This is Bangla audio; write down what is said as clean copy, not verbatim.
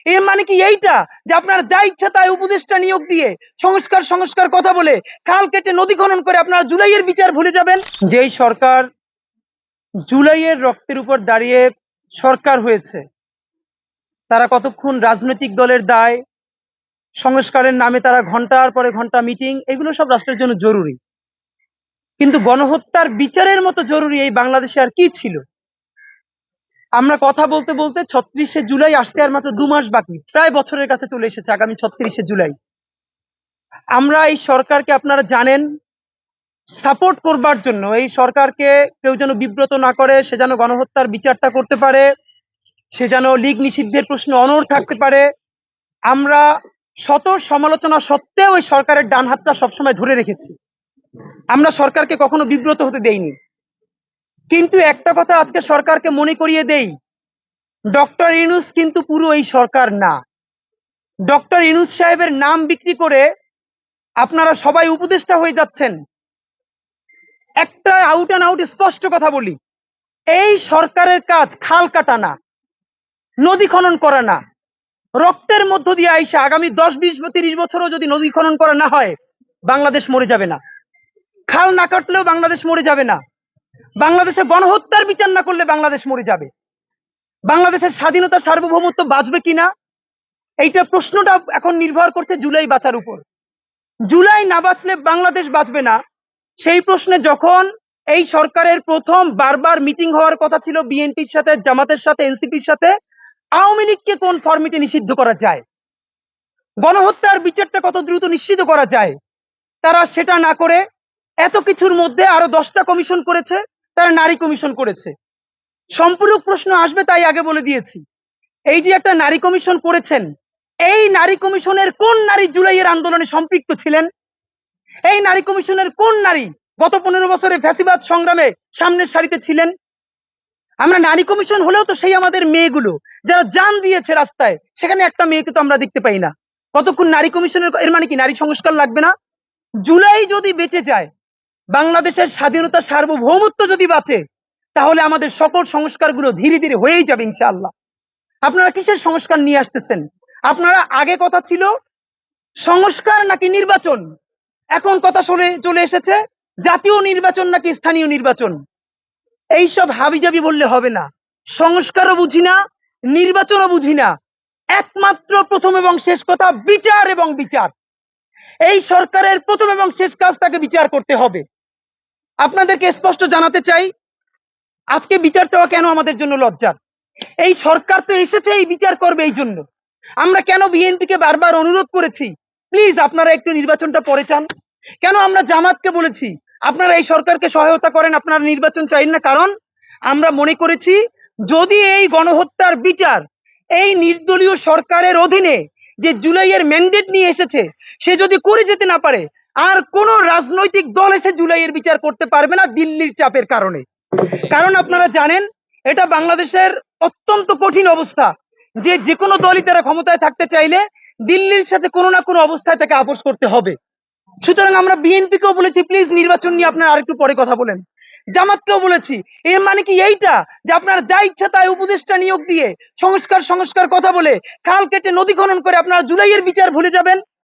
এর মানে কি এইটা যে আপনারা যা ইচ্ছা তাই উপদেষ্টা নিয়োগ দিয়ে সংস্কার সংস্কার কথা বলে খাল কেটে নদী খনন করে আপনারা জুলাইয়ের বিচার ভুলে যাবেন? যেই সরকার জুলাইয়ের রক্তের উপর দাঁড়িয়ে সরকার হয়েছে, তারা কতক্ষণ রাজনৈতিক দলের দায়, সংস্কারের নামে তারা ঘন্টার পরে ঘন্টা মিটিং, এগুলো সব রাষ্ট্রের জন্য জরুরি, কিন্তু গণহত্যার বিচারের মতো জরুরি এই বাংলাদেশে আর কি ছিল? আমরা কথা বলতে বলতে ৩৬শে জুলাই আসতে আর মাত্র ২ মাস বাকি, প্রায় বছরের কাছে চলে এসেছে আগামী ৩৬শে জুলাই। আমরা এই সরকারকে, আপনারা জানেন, সাপোর্ট করবার জন্য, এই সরকারকে কেউ যেন বিব্রত না করে, সে যেন গণহত্যার বিচারটা করতে পারে, সে যেন লীগ নিষিদ্ধের প্রশ্নে অনড় থাকতে পারে, আমরা শত সমালোচনা সত্ত্বেও ওই সরকারের ডান হাতটা সবসময় ধরে রেখেছি। আমরা সরকারকে কখনো বিব্রত হতে দেইনি। কিন্তু একটা কথা আজকে সরকারকে মনে করিয়ে দেই, ডক্টর ইউনূস কিন্তু পুরো এই সরকার না। ডক্টর ইউনূস সাহেবের নাম বিক্রি করে আপনারা সবাই উপদেষ্টা হয়ে যাচ্ছেন। একটা আউট অ্যান্ড আউট স্পষ্ট কথা বলি, এই সরকারের কাজ খাল কাটা না, নদী খনন করা না। রক্তের মধ্য দিয়ে আইসা আগামী ১০, ২০, ৩০ বছরও যদি নদী খনন করা না হয়, বাংলাদেশ মরে যাবে না। খাল না কাটলেও বাংলাদেশ মরে যাবে না। বাংলাদেশে গণহত্যার বিচার না করলে বাংলাদেশ মরে যাবে। বাংলাদেশের স্বাধীনতা, সার্বভৌমত্ব বাঁচবে কিনা, এইটা প্রশ্নটা এখন নির্ভর করছে জুলাই বাঁচার উপর। জুলাই না বাঁচলে বাংলাদেশ বাঁচবে না। সেই প্রশ্নে যখন এই সরকারের প্রথম বারবার মিটিং হওয়ার কথা ছিল বিএনপির সাথে, জামাতের সাথে, এনসিপির সাথে, আওয়ামী লীগকে কোন ফরম্যাটে নিষিদ্ধ করা যায়, গণহত্যার বিচারটা কত দ্রুত নিশ্চিত করা যায়, তারা সেটা না করে এত কিছুর মধ্যে আরো 10টা কমিশন করেছে, তারা নারী কমিশন করেছে। সম্পূরক প্রশ্ন আসবে তাই আগে বলে দিয়েছি, এই যে একটা নারী কমিশন করেছেন, এই নারী কমিশনের কোন নারী জুলাইয়ের আন্দোলনে সম্পৃক্ত ছিলেন? এই নারী কমিশনের কোন নারী গত 15 বছরে ফ্যাসিবাদ সংগ্রামে সামনের সারিতে ছিলেন? আমরা নারী কমিশন হলেও তো সেই আমাদের মেয়েগুলো যারা জান দিয়েছে রাস্তায়, সেখানে একটা মেয়েকে তো আমরা দেখতে পাই না। কতক্ষণ নারী কমিশনের, এর মানে কি নারী সংস্কার লাগবে না? জুলাই যদি বেঁচে যায়, বাংলাদেশের স্বাধীনতা, সার্বভৌমত্ব যদি বাঁচে, তাহলে আমাদের সকল সংস্কারগুলো ধীরে ধীরে হয়েই যাবে ইনশাআল্লাহ। আপনারা কিসের সংস্কার নিয়ে আসতেছেন? আপনারা আগে কথা ছিল সংস্কার নাকি নির্বাচন, এখন কথা চলে এসেছে জাতীয় নির্বাচন নাকি স্থানীয় নির্বাচন। এইসব হাবিজাবি বললে হবে না। সংস্কারও বুঝি না, নির্বাচনও বুঝি না, একমাত্র প্রথম এবং শেষ কথা বিচার এবং বিচার। এই সরকারের প্রথম এবং শেষ কাজ, তাকে বিচার করতে হবে। আপনাদেরকে স্পষ্ট জানাতে চাই, আজকে বিচার চাওয়া কেন আমাদের জন্য লজ্জার? এই সরকার তো এসেছে এই বিচার করবে, এই জন্য আমরা কেন বিএনপিকে বারবার অনুরোধ করেছি, প্লিজ আপনারা একটু নির্বাচনটা পরে চান। কেন আমরা জামাতকে বলেছি আপনারা এই সরকারকে সহায়তা করেন, আপনারা নির্বাচন চাইন না, কারণ আমরা মনে করেছি যদি এই গণহত্যার বিচার এই নির্দলীয় সরকারের অধীনে যে জুলাইয়ের ম্যান্ডেট নিয়ে এসেছে সে যদি করে যেতে না পারে, আর কোন রাজনৈতিক দল এসে জুলাইয়ের বিচার করতে পারবে না দিল্লির চাপের কারণে। কারণ আপনারা জানেন এটা বাংলাদেশের অত্যন্ত কঠিন অবস্থা, যে কোনো দলই তারা ক্ষমতায় থাকতে চাইলে দিল্লির সাথে কোনো না কোনো অবস্থায় তাকে আপোষ করতে হবে। সুতরাং আমরা বিএনপিকেও বলেছি প্লিজ নির্বাচন নিয়ে আপনারা আরেকটু পরে কথা বলেন। জামাতকেও বলেছি, এর মানে কি এইটা যে আপনারা যা ইচ্ছা তাই উপদেষ্টা নিয়োগ দিয়ে সংস্কার সংস্কার কথা বলে খাল কেটে নদী খনন করে আপনারা জুলাইয়ের বিচার ভুলে যাবেন?